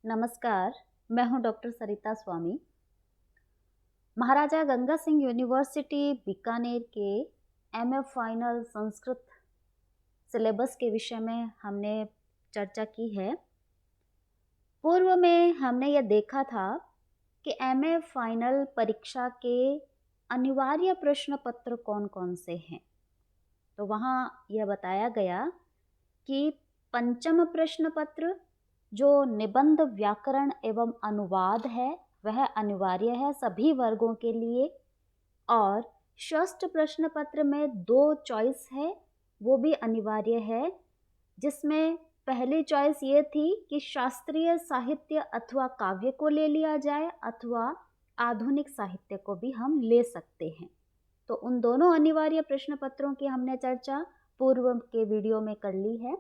नमस्कार, मैं हूं डॉक्टर सरिता स्वामी। महाराजा गंगा सिंह यूनिवर्सिटी बीकानेर के एमए फाइनल संस्कृत सिलेबस के विषय में हमने चर्चा की है। पूर्व में हमने यह देखा था कि एमए फाइनल परीक्षा के अनिवार्य प्रश्न पत्र कौन-कौन से हैं। तो वहाँ यह बताया गया कि पंचम प्रश्न पत्र जो निबंध व्याकरण एवं अनुवाद है वह अनिवार्य है सभी वर्गों के लिए, और षष्ठ प्रश्न पत्र में 2 चॉइस है वो भी अनिवार्य है, जिसमें पहली चॉइस ये थी कि शास्त्रीय साहित्य अथवा काव्य को ले लिया जाए अथवा आधुनिक साहित्य को भी हम ले सकते हैं। तो उन दोनों अनिवार्य प्रश्न पत्रों की हमने चर्चा पूर्व के वीडियो में कर ली है।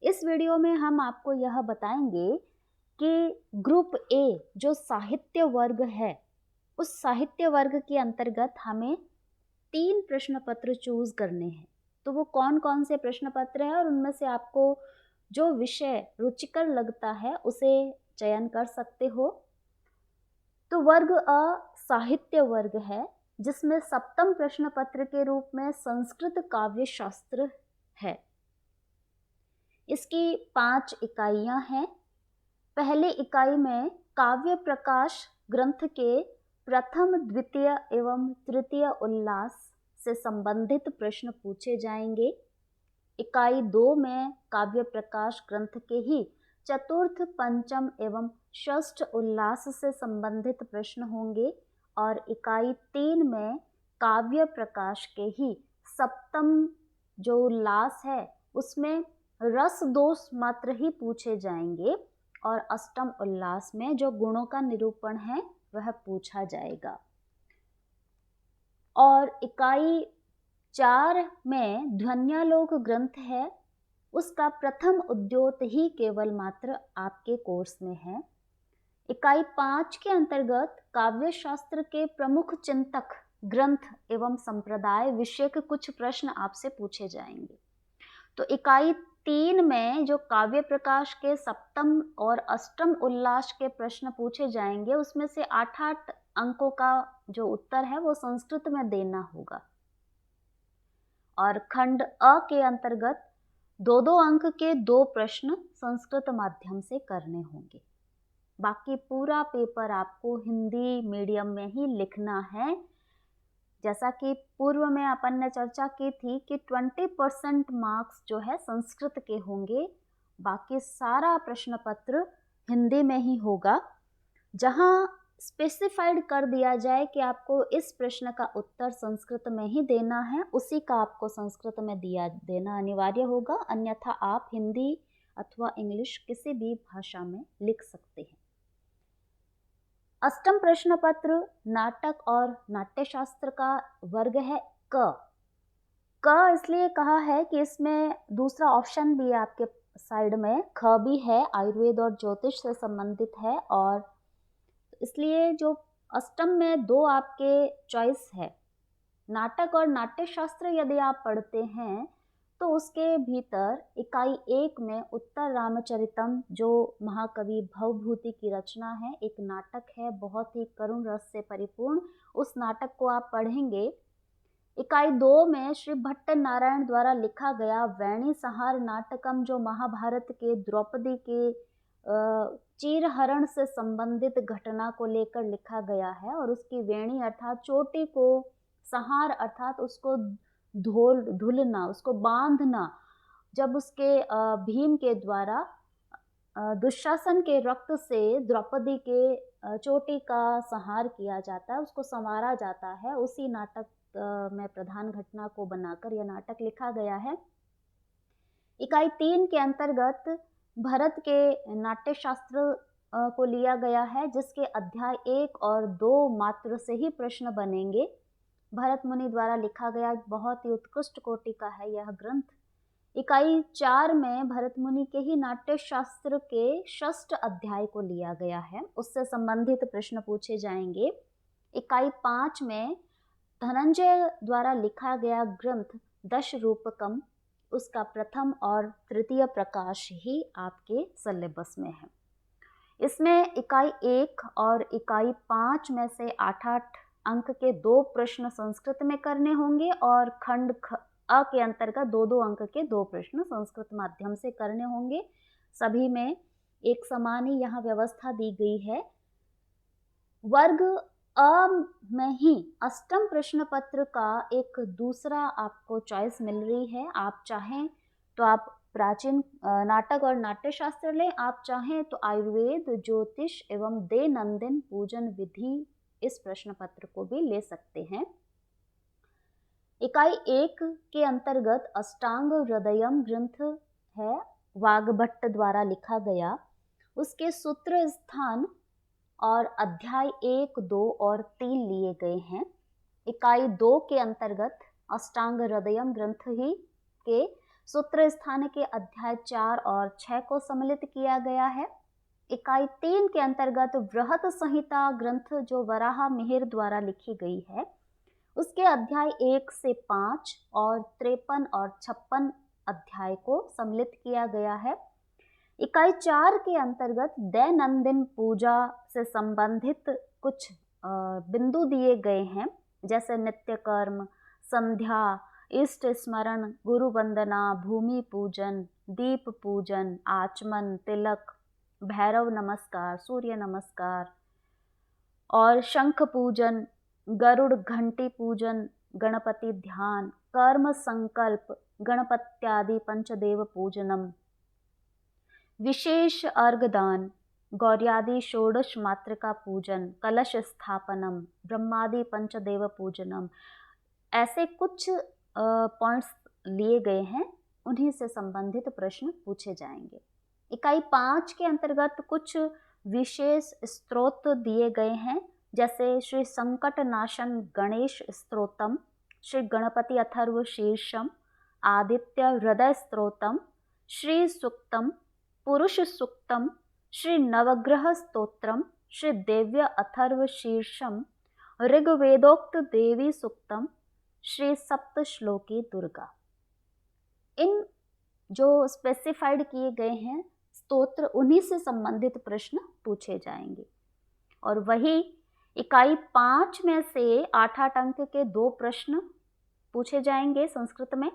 इस वीडियो में हम आपको यह बताएंगे कि ग्रुप ए जो साहित्य वर्ग है, उस साहित्य वर्ग के अंतर्गत हमें 3 प्रश्न पत्र चूज करने हैं। तो वो कौन कौन से प्रश्न पत्र हैं और उनमें से आपको जो विषय रुचिकर लगता है उसे चयन कर सकते हो। तो वर्ग अ साहित्य वर्ग है, जिसमें सप्तम प्रश्न पत्र के रूप में संस्कृत काव्य शास्त्र है। इसकी 5 इकाइयां हैं। पहली इकाई में काव्य प्रकाश ग्रंथ के प्रथम, द्वितीय एवं तृतीय उल्लास से संबंधित प्रश्न पूछे जाएंगे। इकाई 2 में काव्य प्रकाश ग्रंथ के ही चतुर्थ, पंचम एवं षष्ठ उल्लास से संबंधित प्रश्न होंगे, और इकाई 3 में काव्य प्रकाश के ही सप्तम जो उल्लास है उसमें रस दोष मात्र ही पूछे जाएंगे, और अष्टम उल्लास में जो गुणों का निरूपण है वह पूछा जाएगा। और इकाई 4 में ध्वन्यालोक ग्रंथ है, उसका प्रथम उद्योत ही केवल मात्र आपके कोर्स में है। इकाई 5 के अंतर्गत काव्य शास्त्र के प्रमुख चिंतक ग्रंथ एवं संप्रदाय विषय के कुछ प्रश्न आपसे पूछे जाएंगे। तो इकाई 3 में जो काव्य प्रकाश के सप्तम और अष्टम उल्लास के प्रश्न पूछे जाएंगे, उसमें से 8-8 अंकों का जो उत्तर है वो संस्कृत में देना होगा। और खंड अ के अंतर्गत 2-2 अंक के 2 प्रश्न संस्कृत माध्यम से करने होंगे। बाकी पूरा पेपर आपको हिंदी मीडियम में ही लिखना है। जैसा कि पूर्व में अपन ने चर्चा की थी कि 20% मार्क्स जो है संस्कृत के होंगे, बाकी सारा प्रश्न पत्र हिंदी में ही होगा। जहां स्पेसिफाइड कर दिया जाए कि आपको इस प्रश्न का उत्तर संस्कृत में ही देना है, उसी का आपको संस्कृत में देना अनिवार्य होगा, अन्यथा आप हिंदी अथवा इंग्लिश किसी भी भाषा में लिख सकते हैं। अष्टम प्रश्न पत्र नाटक और नाट्यशास्त्र का वर्ग है क इसलिए कहा है कि इसमें दूसरा ऑप्शन भी है आपके साइड में, ख भी है, आयुर्वेद और ज्योतिष से संबंधित है, और इसलिए जो अष्टम में 2 आपके चॉइस है। नाटक और नाट्यशास्त्र यदि आप पढ़ते हैं तो उसके भीतर इकाई 1 में उत्तर रामचरितम जो महाकवि भवभूति की रचना है, एक नाटक है बहुत ही करुण रस से परिपूर्ण, उस नाटक को आप पढ़ेंगे। इकाई 2 में श्री भट्ट नारायण द्वारा लिखा गया वैणी संहार नाटकम जो महाभारत के द्रौपदी के चीरहरण से संबंधित घटना को लेकर लिखा गया है, और उसकी वेणी अर्थात चोटी को संहार अर्थात उसको धुलना, उसको बांधना, जब उसके भीम के द्वारा दुशासन के रक्त से द्रौपदी के चोटी का संहार किया जाता है, उसको संवारा जाता है, उसी नाटक में प्रधान घटना को बनाकर यह नाटक लिखा गया है। इकाई 3 के अंतर्गत भरत के नाट्यशास्त्र को लिया गया है, जिसके अध्याय 1 और 2 मात्र से ही प्रश्न बनेंगे। भरत मुनि द्वारा लिखा गया बहुत ही उत्कृष्ट कोटि का है यह ग्रंथ। इकाई 4 में भरत मुनि के ही नाट्यशास्त्र के षष्ठ अध्याय को लिया गया है, उससे संबंधित प्रश्न पूछे जाएंगे। इकाई 5 में धनंजय द्वारा लिखा गया ग्रंथ दश रूपकम, उसका प्रथम और तृतीय प्रकाश ही आपके सिलेबस में है। इसमें इकाई 1 और इकाई 5 में से 8-8 अंक के 2 प्रश्न संस्कृत में करने होंगे और खंड अ के अंतर्गत 2-2 अंक के 2 प्रश्न संस्कृत माध्यम से करने होंगे। सभी में एक समान ही यहाँ व्यवस्था दी गई है। वर्ग अ में ही अष्टम प्रश्न पत्र का एक दूसरा आपको चॉइस मिल रही है। आप चाहें तो आप प्राचीन नाटक और नाट्यशास्त्र लें, आप चाहें तो आयुर्वेद, ज्योतिष एवं दैनंदिन पूजन विधि इस प्रश्न पत्र को भी ले सकते हैं। इकाई 1 के अंतर्गत अष्टांग हृदयम ग्रंथ है, वाग्भट्ट द्वारा लिखा गया। उसके सूत्र स्थान और अध्याय 1, 2 और 3 लिए गए हैं। इकाई 2 के अंतर्गत अष्टांग हृदयम ग्रंथ ही के सूत्र स्थान के अध्याय 4 और 6 को सम्मिलित किया गया है। इकाई 3 के अंतर्गत बृहत संहिता ग्रंथ जो वराह मिहिर द्वारा लिखी गई है, उसके अध्याय 1 से 5 और 53 और 56 अध्याय को सम्मिलित किया गया है। इकाई 4 के अंतर्गत दैनंदिन पूजा से संबंधित कुछ बिंदु दिए गए हैं, जैसे नित्य कर्म, संध्या, इष्ट स्मरण, गुरु वंदना, भूमि पूजन, दीप पूजन, आचमन, तिलक, भैरव नमस्कार, सूर्य नमस्कार और शंख पूजन, गरुड़ घंटी पूजन, गणपति ध्यान, कर्म संकल्प, गणपत्यादि पंचदेव पूजनम, विशेष अर्घदान, गौर्यादि षोडश मातृका पूजन, कलश स्थापनम, ब्रह्मादि पंचदेव पूजनम, ऐसे कुछ पॉइंट्स लिए गए हैं, उन्हीं से संबंधित प्रश्न पूछे जाएंगे। इकाई 5 के अंतर्गत कुछ विशेष स्तोत्र दिए गए हैं, जैसे श्री संकट नाशन गणेश स्तोत्रम, श्री गणपति अथर्व शीर्षम, आदित्य हृदय स्तोत्रम, श्री सूक्तम, पुरुष सूक्तम, श्री नवग्रह स्तोत्रम, श्री देव्य अथर्व शीर्षम, ऋग्वेदोक्त देवी सूक्तम, श्री सप्त श्लोकी दुर्गा। इन जो स्पेसिफाइड किए गए हैं स्तोत्र, उन्हीं से संबंधित प्रश्न पूछे जाएंगे। और वही इकाई 5 में से 8-8 अंक के 2 प्रश्न पूछे जाएंगे संस्कृत में,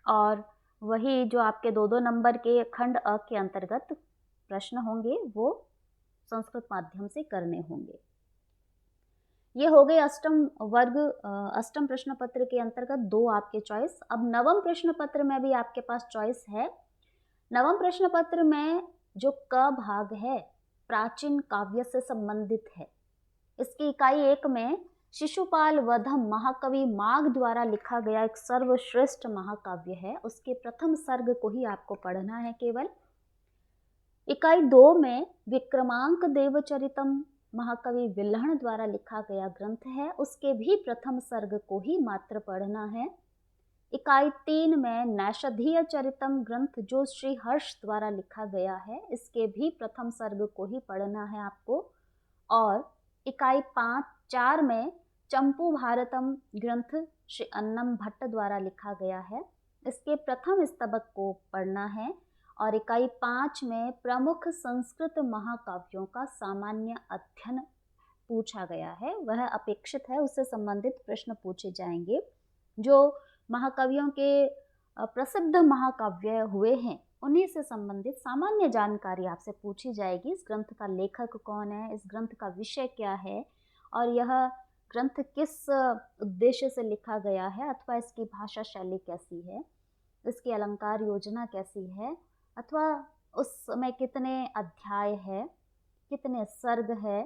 और वही जो आपके 2-2 नंबर के खंड अ के अंतर्गत प्रश्न होंगे वो संस्कृत माध्यम से करने होंगे। ये हो गए अष्टम प्रश्न पत्र के अंतर्गत 2 आपके चॉइस। अब नवम प्रश्न पत्र में भी आपके पास चॉइस है। नवम प्रश्न पत्र में जो क भाग है प्राचीन काव्य से संबंधित है। इसकी इकाई 1 में शिशुपाल वधम महाकवि माघ द्वारा लिखा गया एक सर्वश्रेष्ठ महाकाव्य है, उसके प्रथम सर्ग को ही आपको पढ़ना है केवल। इकाई 2 में विक्रमांक देवचरितम महाकवि विल्हण द्वारा लिखा गया ग्रंथ है, उसके भी प्रथम सर्ग को ही मात्र पढ़ना है। इकाई 3 में नैषधीय चरितम ग्रंथ जो श्री हर्ष द्वारा लिखा गया है, इसके भी प्रथम सर्ग को ही पढ़ना है आपको। और इकाई 4 में चंपू भारतम ग्रंथ श्री अन्नम भट्ट द्वारा लिखा गया है, इसके प्रथम स्तबक को पढ़ना है। और इकाई 5 में प्रमुख संस्कृत महाकाव्यों का सामान्य अध्ययन पूछा गया है, वह अपेक्षित है, उससे संबंधित प्रश्न पूछे जाएंगे। जो महाकवियों के प्रसिद्ध महाकाव्य हुए हैं उन्हीं से संबंधित सामान्य जानकारी आपसे पूछी जाएगी। इस ग्रंथ का लेखक कौन है, इस ग्रंथ का विषय क्या है, और यह ग्रंथ किस उद्देश्य से लिखा गया है, अथवा इसकी भाषा शैली कैसी है, इसकी अलंकार योजना कैसी है, अथवा उस समय कितने अध्याय है, कितने सर्ग है,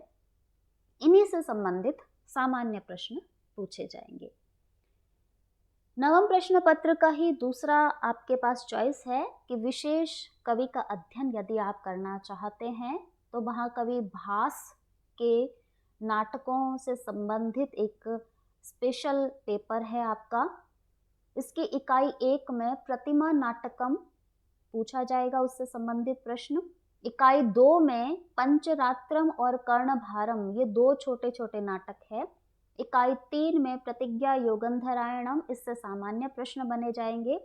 इन्हीं से संबंधित सामान्य प्रश्न पूछे जाएंगे। नवम प्रश्न पत्र का ही दूसरा आपके पास चॉइस है कि विशेष कवि का अध्ययन यदि आप करना चाहते हैं तो महाकवि भास के नाटकों से संबंधित एक स्पेशल पेपर है आपका। इसकी इकाई 1 में प्रतिमा नाटकम पूछा जाएगा, उससे संबंधित प्रश्न। इकाई 2 में पंचरात्रम और कर्णभारम, ये 2 छोटे छोटे नाटक है। इकाई 3 में प्रतिज्ञा योगंधरायणम, इससे सामान्य प्रश्न बने जाएंगे।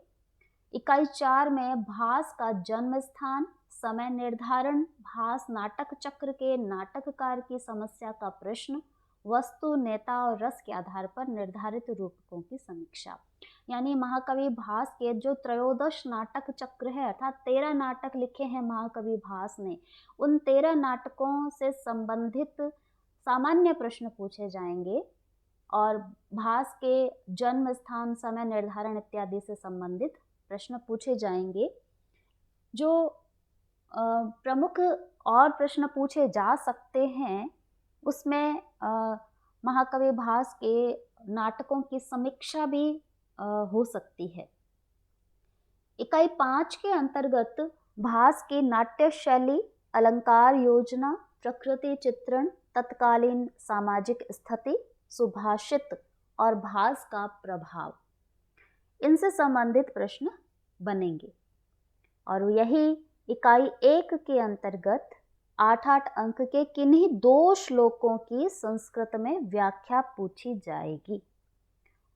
इकाई 4 में भास का जन्म स्थान, समय निर्धारण, भास नाटक चक्र के नाटककार की समस्या का प्रश्न, वस्तु, नेता और रस के आधार पर निर्धारित रूपकों की समीक्षा। यानी महाकवि भास के जो त्रयोदश नाटक चक्र है, अर्थात 13 नाटक लिखे हैं महाकवि भास ने, उन 13 नाटकों से संबंधित सामान्य प्रश्न पूछे जाएंगे और भास के जन्म स्थान, समय निर्धारण इत्यादि से संबंधित प्रश्न पूछे जाएंगे। जो प्रमुख और प्रश्न पूछे जा सकते हैं उसमें महाकवि भास के नाटकों की समीक्षा भी हो सकती है। इकाई 5 के अंतर्गत भास की नाट्य शैली, अलंकार योजना, प्रकृति चित्रण, तत्कालीन सामाजिक स्थिति, सुभाषित और भास का प्रभाव, इनसे संबंधित प्रश्न बनेंगे। और यही इकाई 1 के अंतर्गत 8-8 अंक के किन्हीं 2 श्लोकों की संस्कृत में व्याख्या पूछी जाएगी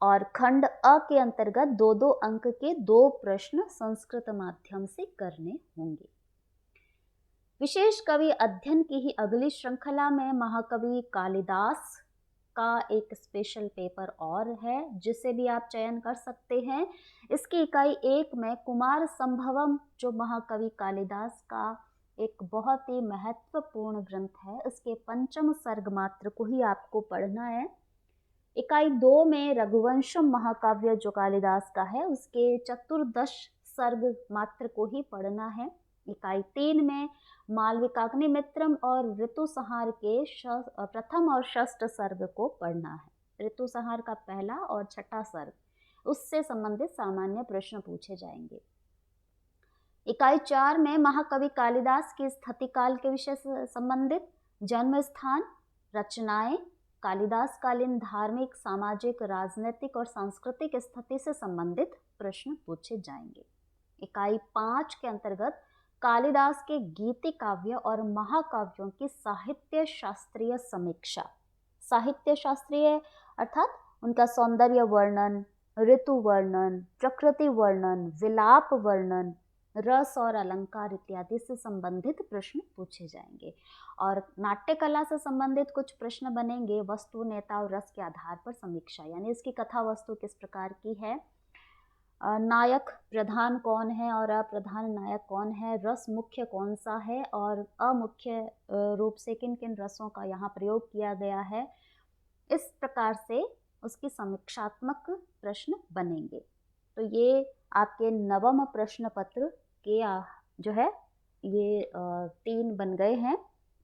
और खंड अ के अंतर्गत 2-2 अंक के 2 प्रश्न संस्कृत माध्यम से करने होंगे। विशेष कवि अध्ययन की ही अगली श्रृंखला में महाकवि कालिदास का एक स्पेशल पेपर और है जिसे भी आप चयन कर सकते हैं। इसकी इकाई 1 में कुमार संभवम, जो महाकवि कालिदास का एक बहुत ही महत्वपूर्ण ग्रंथ है, इसके 5वें सर्ग मात्र को ही आपको पढ़ना है। इकाई 2 में रघुवंशम महाकाव्य जो कालिदास का है, उसके 14 सर्ग मात्र को ही पढ़ना है। इकाई 3 में मालविकाग्निमित्रम और ऋतुसंहार के प्रथम और षष्ठ सर्ग को पढ़ना है। ऋतुसंहार का पहला और छठा सर्ग, उससे संबंधित सामान्य प्रश्न पूछे जाएंगे। इकाई 4 में महाकवि कालिदास की स्थिति काल के विषय से संबंधित जन्म स्थान, रचनाएं, कालिदास कालीन धार्मिक, सामाजिक, राजनीतिक और सांस्कृतिक स्थिति से संबंधित प्रश्न पूछे जाएंगे। इकाई 5 के अंतर्गत कालिदास के गीति काव्य और महाकाव्यों की साहित्य शास्त्रीय समीक्षा। साहित्य शास्त्रीय अर्थात उनका सौंदर्य वर्णन, ऋतु वर्णन, प्रकृति वर्णन, विलाप वर्णन, रस और अलंकार इत्यादि से संबंधित प्रश्न पूछे जाएंगे। और नाट्य कला से संबंधित कुछ प्रश्न बनेंगे। वस्तु, नेता और रस के आधार पर समीक्षा, यानी इसकी कथा वस्तु किस प्रकार की है, नायक प्रधान कौन है और अप्रधान नायक कौन है, रस मुख्य कौन सा है और अमुख्य रूप से किन किन रसों का यहाँ प्रयोग किया गया है, इस प्रकार से उसकी समीक्षात्मक प्रश्न बनेंगे। तो ये आपके 9वें प्रश्न पत्र के जो है ये 3 बन गए हैं।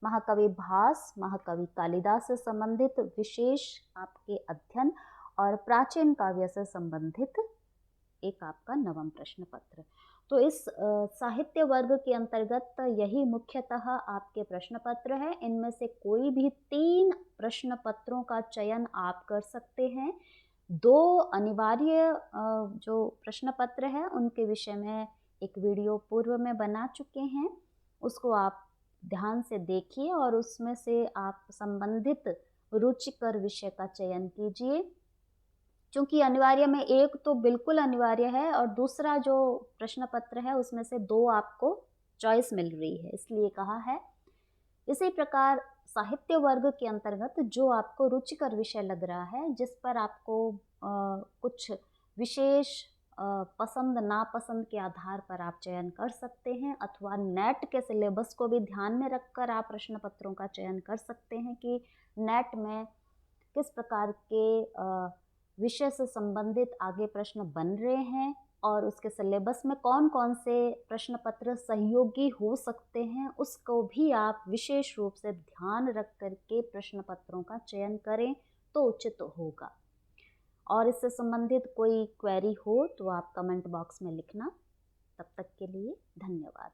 महाकवि भास, महाकवि कालिदास से संबंधित विशेष आपके अध्ययन और प्राचीन काव्य से संबंधित एक आपका 9वां प्रश्न पत्र। तो इस साहित्य वर्ग के अंतर्गत यही मुख्यतः आपके प्रश्न पत्र है। इनमें से कोई भी 3 प्रश्न पत्रों का चयन आप कर सकते हैं। 2 अनिवार्य जो प्रश्न पत्र है उनके विषय में एक वीडियो पूर्व में बना चुके हैं, उसको आप ध्यान से देखिए और उसमें से आप संबंधित रुचिकर विषय का चयन कीजिए। क्योंकि अनिवार्य में एक तो बिल्कुल अनिवार्य है और दूसरा जो प्रश्न पत्र है उसमें से 2 आपको चॉइस मिल रही है, इसलिए कहा है। इसी प्रकार साहित्य वर्ग के अंतर्गत जो आपको रुचिकर विषय लग रहा है, जिस पर आपको कुछ विशेष पसंद नापसंद के आधार पर आप चयन कर सकते हैं, अथवा नेट के सिलेबस को भी ध्यान में रखकर आप प्रश्न पत्रों का चयन कर सकते हैं कि नेट में किस प्रकार के विषय से संबंधित आगे प्रश्न बन रहे हैं और उसके सिलेबस में कौन कौन से प्रश्न पत्र सहयोगी हो सकते हैं, उसको भी आप विशेष रूप से ध्यान रख करके प्रश्न पत्रों का चयन करें तो उचित होगा। और इससे संबंधित कोई क्वेरी हो तो आप कमेंट बॉक्स में लिखना। तब तक के लिए धन्यवाद।